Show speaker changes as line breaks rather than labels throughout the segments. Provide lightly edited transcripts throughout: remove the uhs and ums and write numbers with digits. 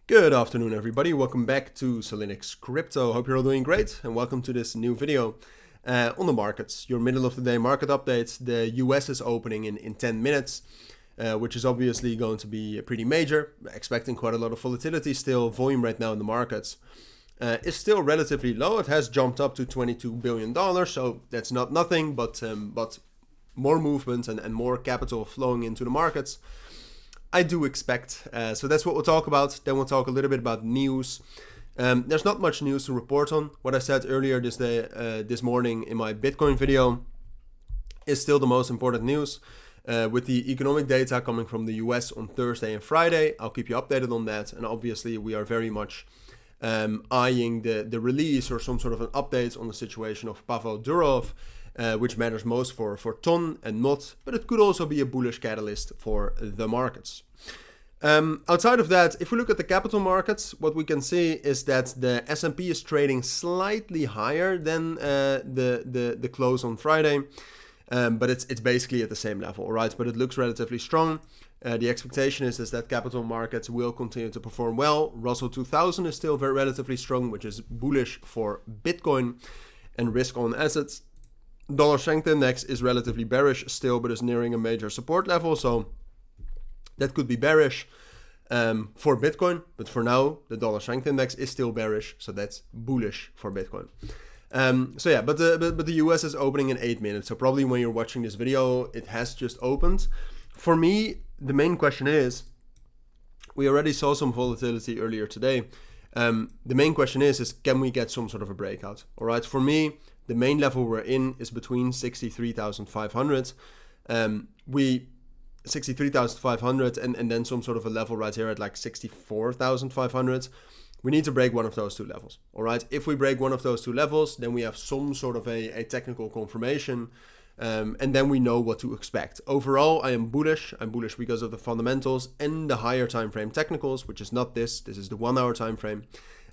Good afternoon, everybody. Welcome back to Cilinix Crypto. Hope you're all doing great, and welcome to this new video on the markets. Your middle of the day market updates. The US is opening in 10 minutes, which is obviously going to be pretty major. Expecting quite a lot of volatility still. Volume right now in the markets is still relatively low. It has jumped up to $22 billion, so that's not nothing, but more movement and more capital flowing into the markets. I do expect. So that's what we'll talk about. Then we'll talk a little bit about news. There's not much news to report on. What I said earlier this morning in my Bitcoin video is still the most important news. With the economic data coming from the US on Thursday and Friday, I'll keep you updated on that. And obviously we are very much eyeing the release or some sort of an update on the situation of Pavel Durov, which matters most for TON and MOT, but it could also be a bullish catalyst for the markets. Outside of that, if we look at the capital markets, what we can see is that the S&P is trading slightly higher than the close on Friday, but it's basically at the same level, right? But it looks relatively strong. The expectation is that capital markets will continue to perform well. Russell 2000 is still very relatively strong, which is bullish for Bitcoin and risk on assets. Dollar strength index is relatively bearish still, but is nearing a major support level, so that could be bearish for Bitcoin. But for now, the dollar strength index is still bearish, so that's bullish for Bitcoin. But the US is opening in 8 minutes, so probably when you're watching this video, it has just opened. For me, the main question is, we already saw some volatility earlier today. The main question is can we get some sort of a breakout? All right, for me, the main level we're in is between 63,500. 63,500 and then some sort of a level right here at like 64,500. We need to break one of those two levels. All right. If we break one of those two levels, then we have some sort of a technical confirmation. And then we know what to expect. Overall, I am bullish. I'm bullish because of the fundamentals and the higher time frame technicals, which is not this. This is the 1 hour time frame.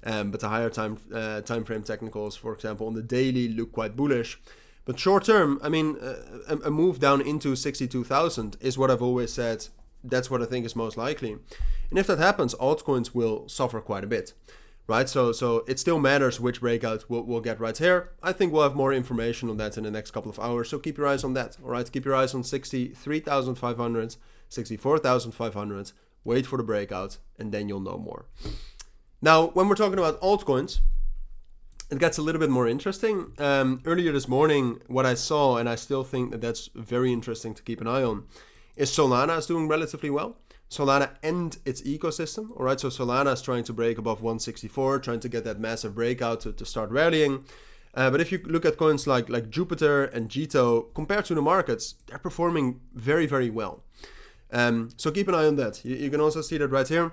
But the higher time frame technicals, for example, on the daily look quite bullish. But short term, I mean, a move down into 62,000 is what I've always said. That's what I think is most likely. And if that happens, altcoins will suffer quite a bit, right? So it still matters which breakout we'll get right here. I think we'll have more information on that in the next couple of hours. So keep your eyes on that, all right? Keep your eyes on 63,500, 64,500. Wait for the breakout, and then you'll know more. Now, when we're talking about altcoins, it gets a little bit more interesting. Earlier this morning, what I saw, and I still think that that's very interesting to keep an eye on, is Solana is doing relatively well. Solana and its ecosystem, all right? So Solana is trying to break above 164, trying to get that massive breakout to start rallying. But if you look at coins like Jupiter and Jito, compared to the markets, they're performing very, very well. So keep an eye on that. You can also see that right here.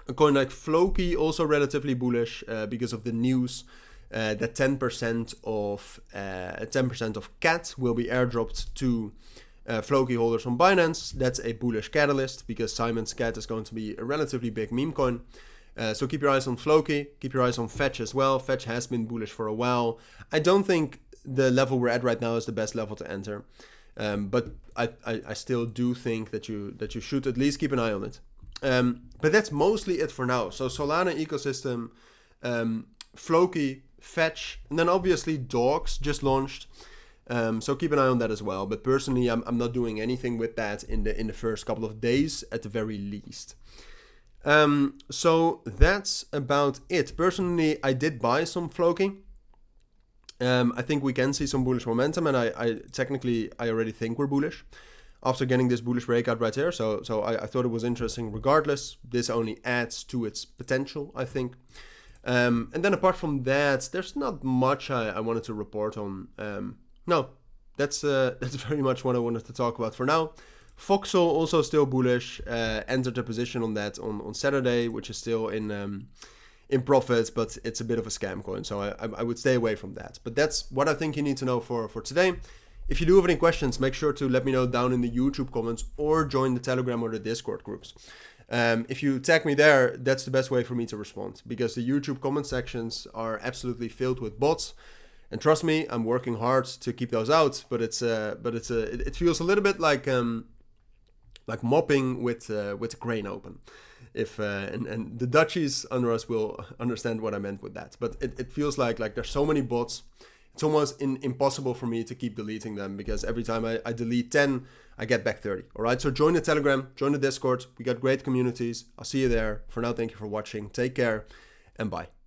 A coin like Floki also relatively bullish because of the news that 10% of CAT will be airdropped to Floki holders on Binance. That's a bullish catalyst because Simon's CAT is going to be a relatively big meme coin. So keep your eyes on Floki, keep your eyes on Fetch as well. Fetch has been bullish for a while. I don't think the level we're at right now is the best level to enter, but I still do think that you should at least keep an eye on it. But that's mostly it for now. So Solana ecosystem, Floki, Fetch, and then obviously Dogs just launched. So keep an eye on that as well. But personally, I'm not doing anything with that in the first couple of days at the very least. So that's about it. Personally, I did buy some Floki. I think we can see some bullish momentum, and I already think we're bullish after getting this bullish breakout right here. So I thought it was interesting regardless. This only adds to its potential, I think. And then apart from that, there's not much I wanted to report on. No, that's very much what I wanted to talk about for now. Foxel also still bullish. Entered a position on that on Saturday, which is still in profits, but it's a bit of a scam coin. So I would stay away from that. But that's what I think you need to know for today. If you do have any questions, make sure to let me know down in the YouTube comments or join the Telegram or the Discord groups. If you tag me there, that's the best way for me to respond, because the YouTube comment sections are absolutely filled with bots. And trust me, I'm working hard to keep those out, but it feels a little bit like like mopping with a crane open. If and the Dutchies under us will understand what I meant with that. But it feels like there's so many bots. It's almost impossible for me to keep deleting them, because every time I delete 10, I get back 30. All right, so join the Telegram, join the Discord. We got great communities. I'll see you there. For now, thank you for watching. Take care and bye.